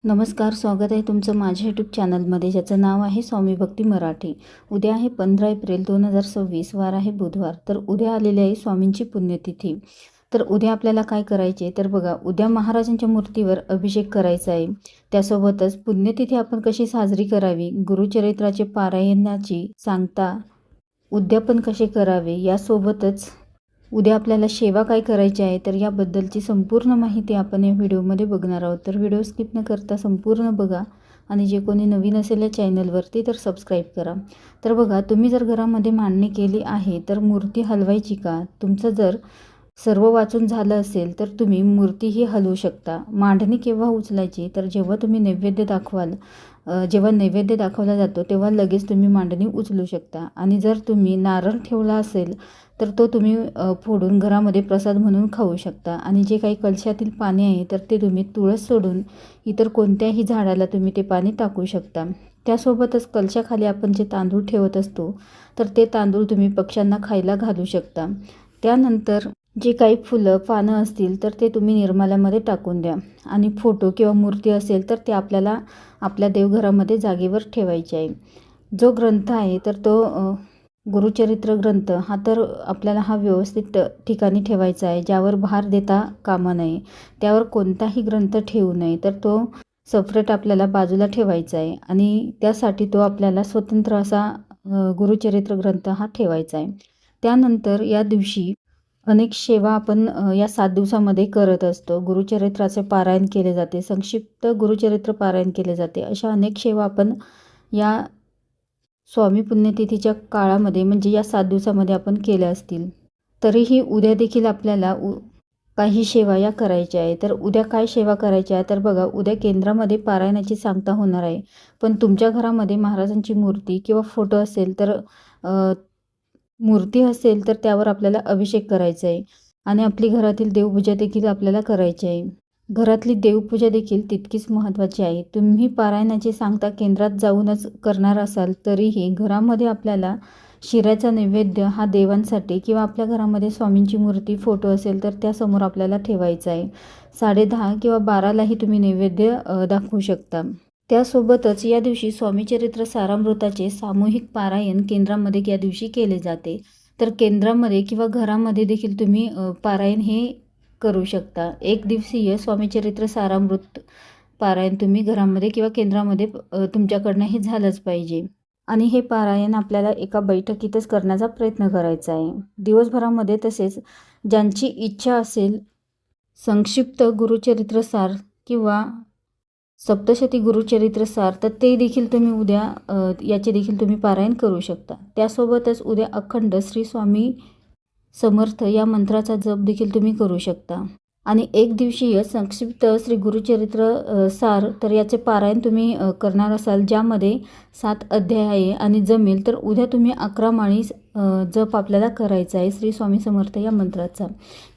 नमस्कार, स्वागत आहे तुमचं माझ्या यूट्यूब चॅनलमध्ये, ज्याचं नाव आहे स्वामी भक्ती मराठी. उद्या आहे 15 एप्रिल 2026, वार आहे बुधवार. तर उद्या आलेली आहे स्वामींची पुण्यतिथी. तर उद्या आपल्याला काय करायचे तर बघा, उद्या महाराजांच्या मूर्तीवर अभिषेक करायचा आहे. त्यासोबतच पुण्यतिथी आपण कशी साजरी करावी, गुरुचरित्राचे पारायणाची सांगता उद्यापन कसे करावे, यासोबतच उद्या आपल्याला सेवा काय करायची आहे तर याबद्दलची संपूर्ण माहिती आपण या व्हिडिओमध्ये बघणार आहोत. तर व्हिडिओ स्किप न करता संपूर्ण बघा आणि जे कोणी नवीन असेल या चॅनलवरती तर सबस्क्राईब करा. तर बघा, तुम्ही जर घरामध्ये मांडणी केली आहे तर मूर्ती हलवायची का? तुमचं जर सर्व वाचून झालं असेल तर तुम्ही मूर्तीही हलवू शकता. मांडणी केव्हा उचलायची तर जेव्हा तुम्ही नैवेद्य दाखवाल, जेव्हा नैवेद्य दाखवला जातो तेव्हा लगेच तुम्ही मांडणी उचलू शकता. आणि जर तुम्ही नारळ ठेवला असेल तर तो तुम्ही फोडून घरामध्ये प्रसाद म्हणून खाऊ शकता. आणि जे काही कलशातील पाणी आहे तर ते तुम्ही तुळस सोडून इतर कोणत्याही झाडाला तुम्ही ते पाणी टाकू शकता. त्यासोबतच कलशाखाली आपण जे तांदूळ ठेवत असतो तर ते तांदूळ तुम्ही पक्ष्यांना खायला घालू शकता. त्यानंतर जे काही फुलं पानं असतील तर ते तुम्ही निर्माल्यामध्ये टाकून द्या. आणि फोटो किंवा मूर्ती असेल तर ते आपल्याला आपल्या देवघरामध्ये जागेवर ठेवायचे आहे. जो ग्रंथ आहे तर तो गुरुचरित्र ग्रंथ हा तर आपल्याला व्यवस्थित ठिकाणी ठेवायचा आहे, ज्यावर भार देता कामा नये. त्यावर कोणताही ग्रंथ ठेवू नये, तर तो सेपरेट आपल्याला बाजूला ठेवायचा आहे. आणि त्यासाठी तो आपल्याला स्वतंत्र असा गुरुचरित्र ग्रंथ हा ठेवायचा आहे. त्यानंतर या दिवशी अनेक सेवा आपण या 7 दिवसामध्ये करत असतो. गुरुचरित्राचे पारायण केले जाते, संक्षिप्त गुरुचरित्र पारायण केले जाते. अशा अनेक सेवा आपण या स्वामी पुण्यतिथीच्या काळामध्ये म्हणजे या 7 दिवसामध्ये आपण केल्या असतील. तरीही उद्या देखील आपल्याला काही सेवा या करायच्या आहे. तर उद्या काय सेवा करायची आहे तर बघा, उद्या केंद्रामध्ये पारायणाची सांगता होणार आहे. पण तुमच्या घरामध्ये महाराजांची मूर्ती किंवा फोटो असेल तर मूर्ती असेल तर त्यावर आपल्याला अभिषेक करायचा आहे. आणि आपली घरातील देवपूजा देखील आपल्याला करायची आहे. घरातली देवपूजा देखील तितकीच महत्त्वाची आहे. तुम्ही पारायणाची सांगता केंद्रात जाऊनच करणार असाल तरीही घरामध्ये आपल्याला शिऱ्याचा नैवेद्य हा देवांसाठी किंवा आपल्या घरामध्ये स्वामींची मूर्ती फोटो असेल तर त्यासमोर आपल्याला ठेवायचा आहे. 10:30 किंवा 12लाही तुम्ही नैवेद्य दाखवू शकता. त्यासोबतच या दिवशी स्वामीचरित्र सारामृताचे सामूहिक पारायण केंद्रामध्ये या दिवशी केले जाते. तर केंद्रामध्ये किंवा घरामध्ये देखील तुम्ही पारायण हे करू शकता. एक दिवसीय स्वामीचरित्र सारामृत पारायण तुम्ही घरामध्ये किंवा केंद्रामध्ये तुमच्याकडनं हे झालंच पाहिजे. आणि हे पारायण आपल्याला एका बैठकीतच करण्याचा प्रयत्न करायचा आहे. दिवसभरामध्ये तसेच ज्यांची इच्छा असेल संक्षिप्त गुरुचरित्र सार किंवा सप्तशती गुरुचरित्र सार तर ते देखील तुम्ही उद्या याचे देखील तुम्ही पारायण करू शकता. त्यासोबतच उद्या अखंड श्री स्वामी समर्थ या मंत्राचा जप देखील तुम्ही करू शकता. आणि एक दिवशीय संक्षिप्त श्री गुरुचरित्र सार तर याचे पारायण तुम्ही करणार असाल, ज्यामध्ये 7 अध्याय आहे आणि जमेल तर उद्या तुम्ही 11 माळी जप आपल्याला करायचा आहे श्री स्वामी समर्थ या मंत्राचा,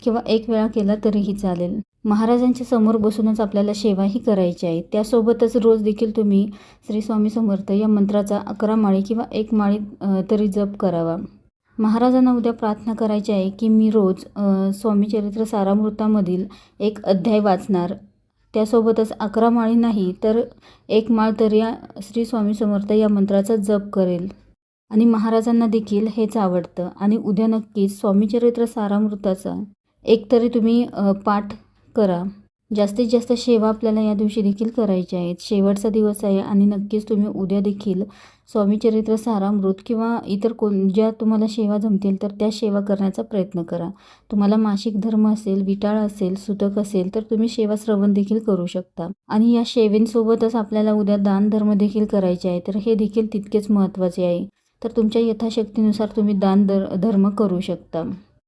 किंवा एक वेळा केला तरीही चालेल. महाराजांच्या समोर बसूनच आपल्याला सेवाही करायची आहे. त्यासोबतच रोज देखील तुम्ही श्री स्वामी समर्थ या मंत्राचा 11 माळी किंवा 1 माळी तरी जप करावा. महाराजांना उद्या प्रार्थना करायची आहे की मी रोज स्वामीचरित्र सारामृतामधील 1 अध्याय वाचणार. त्यासोबतच 11 माळी नाही तर 1 माळ तरी या श्री स्वामी समर्थ या मंत्राचा जप करेल. आणि महाराजांना देखील हेच आवडतं. आणि उद्या नक्कीच स्वामीचरित्र सारामृताचा एक तरी तुम्ही पाठ करा. जास्तीत जास्त सेवा आपल्याला या दिवशी देखील करायच्या आहेत. शेवटचा दिवस आहे आणि नक्कीच तुम्ही उद्या देखील स्वामीचरित्र सारामृत किंवा इतर ज्या तुम्हाला सेवा जमतील तर त्या सेवा करण्याचा प्रयत्न करा. तुम्हाला मासिक धर्म असेल, विटाळ असेल, सुतक असेल तर तुम्ही सेवा श्रवण देखील करू शकता. आणि या सेवेसोबतच आपल्याला उद्या दान धर्म देखील करायचे आहे, तर हे देखील तितकेच महत्त्वाचे आहे. तर तुमच्या यथाशक्तीनुसार तुम्ही दान धर्म करू शकता.